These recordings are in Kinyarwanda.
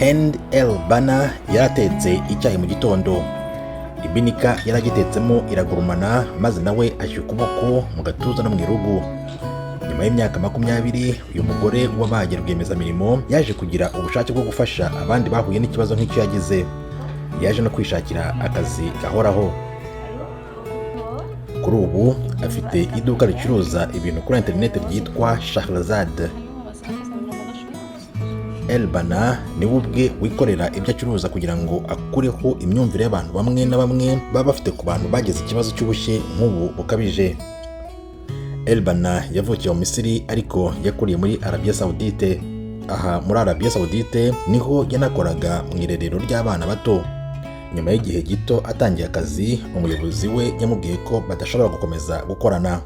El-Banna yaratetse icyayi mu gitondo. Ibinika yaragitetsemo iragurumana maze nawe ashyira ukuboko mu gatuza no mu irugu. Nyuma y'imyaka 20 uyu mugore wabaye rwiyemezamirimo yaje kugira ubushake bwo gufasha abandi bahuye n'ikibazo nk'icyo yagize. Yaje no kwishakira akazi gahoraho. Kuri ubu afite iduka ricuruza ibintu kuri internet ryitwa Shahrazad. El-Banna niwe ubwe wikorera ibyo acuruza kugira ngo akureho imyumvire y'abantu bamwe na bamwe baba bafite ku bantu bageze ikibazo cy'ubushye nk'ubu bukabije. El-Banna yavukiye mu Misiri ariko yakuriye muri Arabia Saudite. Aha muri Arabia Saudite niho yanakoraga mu irerero ry'abana bato. Nyuma y'igihe gito atangiye akazi, umuyobozi we yamubwiye ko badashobora gukomeza gukorana.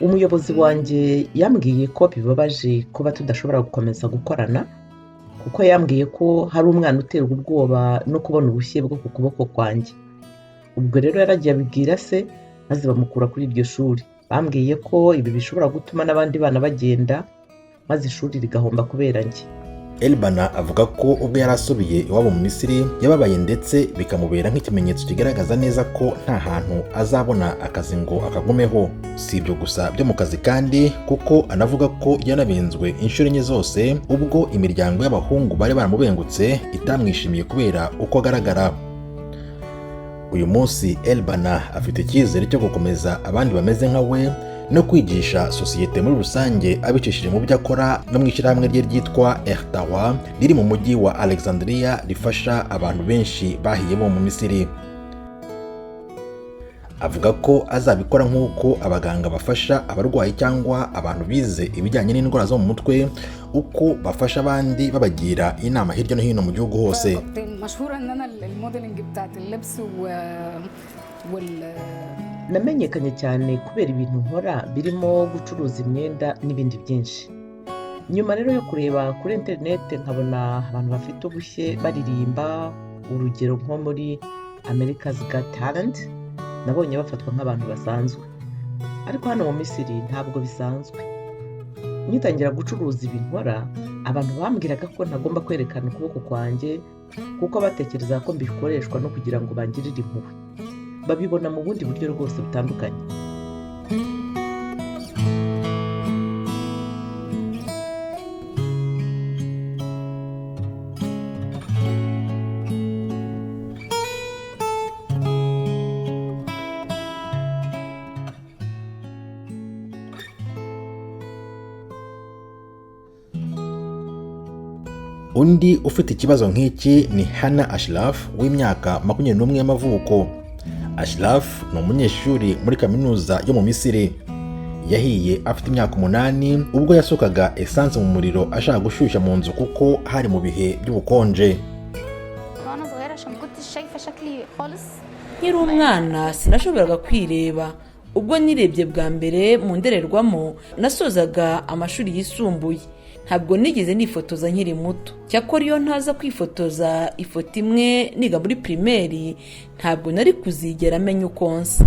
Umuyobozi wanjye yambwiye ko bibabaje kuba tudashobora gukomeza gukorana, kuko yambwiye ko hari umwana uterwa ubwoba no kubona ubushye bwo ku kuboko kwanjye. Ubwo rero yaragiye abibwira se maze bamukura kuri iryo shuri. Bambwiye ko ibi bishobora gutuma n'abandi bana bagenda maze ishuri rigahomba kubera njye. El-Banna avuga ko ubwo yarasubiye iwabo mu Misiri yababaye ndetse bikamubera nk'ikimenyetso kigaragaza neza ko nta hantu azabona akazi ngo akagumeho. Si ibyo gusa byo mu kazi kandi kuko anavuga ko yanabenzwe inshuro enye zose ubwo imiryango y'abahungu bari baramubengutse itamwishimiye kubera uko agaragara. Uyu munsi El-Banna afite icyizere cyo gukomeza abandi bameze nka we no kwigisha sosiyete muri rusange abicishije mu byo akora no mu ishyirahamwe rye ryitwa El-Banna riri mu mujyi wa Alexandria rifasha abantu benshi bahiyemo mu Misiri. Avuga ko azabikora nk'uko abaganga bafasha abarwayi cyangwa abantu bize ibijyanye n'indwara zo mu mutwe, uko bafasha abandi babagira inama hirya no hino mu gihugu hose. Namenyekanye cyane kubera ibintu nkora birimo gucuruza imyenda n'ibindi byinshi. Nyuma rero yo kureba kuri internet nkabona abantu bafite ubushye baririmba, urugero nko muri America's Got Talent, nabonye bafatwa nk'abantu basanzwe. Ariko hano mu Misiri ntabwo bisanzwe. Nyitangira gucuruza ibintu nkora, abantu bambwiraga ko ntagomba kwerekana ukuboko kwanjye kuko batekereza ko mbikoreshwa no kugira ngo bangirire impuhwe. Babibona mu bundi buryo rwose butandukanye. Undi ufite ikibazo nk'iki ni Hana Ashraf w'imyaka 21 y'amavuko. Ashraf ni umunyeshuri muri kaminuza yo mu Misiri. Yahiye afite imyaka 8 ubwo yasokaga essence mu muriro ashaka gushyushya mu nzu kuko hari mu bihe by'ubukonje. Nkiri umwana sinashoboraga kwireba. Ubwo nirebye bwa mbere mu ndorerwamo nasozaga amashuri yisumbuye. Ntabwo nigeze nifotoza nkiri muto. Cyakora iyo ntaza kwifotoza ifoto imwe niga muri primaire ntabwo nari kuzigera menya uko nsa.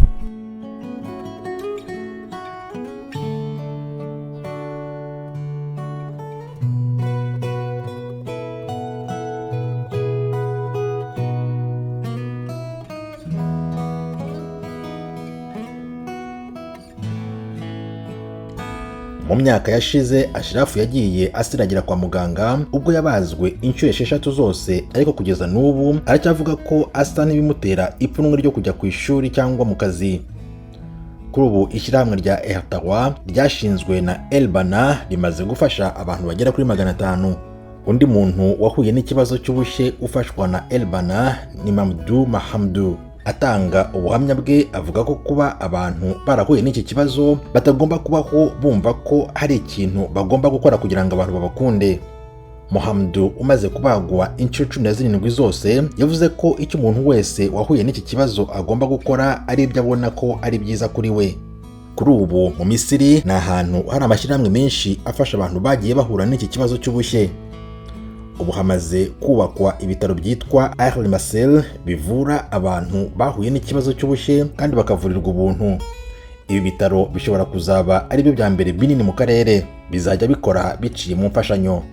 Mu myaka yashize Ashraf yagiye asiragira kwa muganga ubwo yabazwe inshuro 6 zose, ariko kugeza n'ubu aracyavuga ko asa n'ibimutera ipfunwe ryo kujya ku ishuri cyangwa mu kazi. Kuri ubu ishyirahamwe rya El-Banna ryashinzwe na El-Banna rimaze gufasha abantu bagera kuri 500. Undi muntu wahuye n'ikibazo cy'ubushye ufashwa na El-Banna ni Mahamdu. Atanga ubuhamya bwe avuga ko kuba abantu barahuye n'iki kibazo batagomba kubaho bumva ko hari ikintu bagomba gukora kugira ngo abantu babakunde. Mahamdu umaze kubagwa inshuro 17 zose yavuze ko icyo umuntu wese wahuye n'iki kibazo agomba gukora ari ibyo abona ko ari byiza kuri we. Kuri ubu mu Misiri ni ahantu hari amashyirahamwe menshi afasha abantu bagiye bahura n'iki kibazo cy'ubushye. Ubu hamaze kubakwa ibitaro byitwa El-Banna bivura abantu bahuye n'ikibazo cy'ubushye kandi bakavurirwa ubuntu. Ibi bitaro bishobora kuzaba ari byo bya mbere binini mu karere bizajya bikora biciye mu mfashanyo.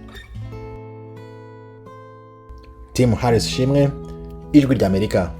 Tim Harris Shimwe, Ijwi ry'Amerika.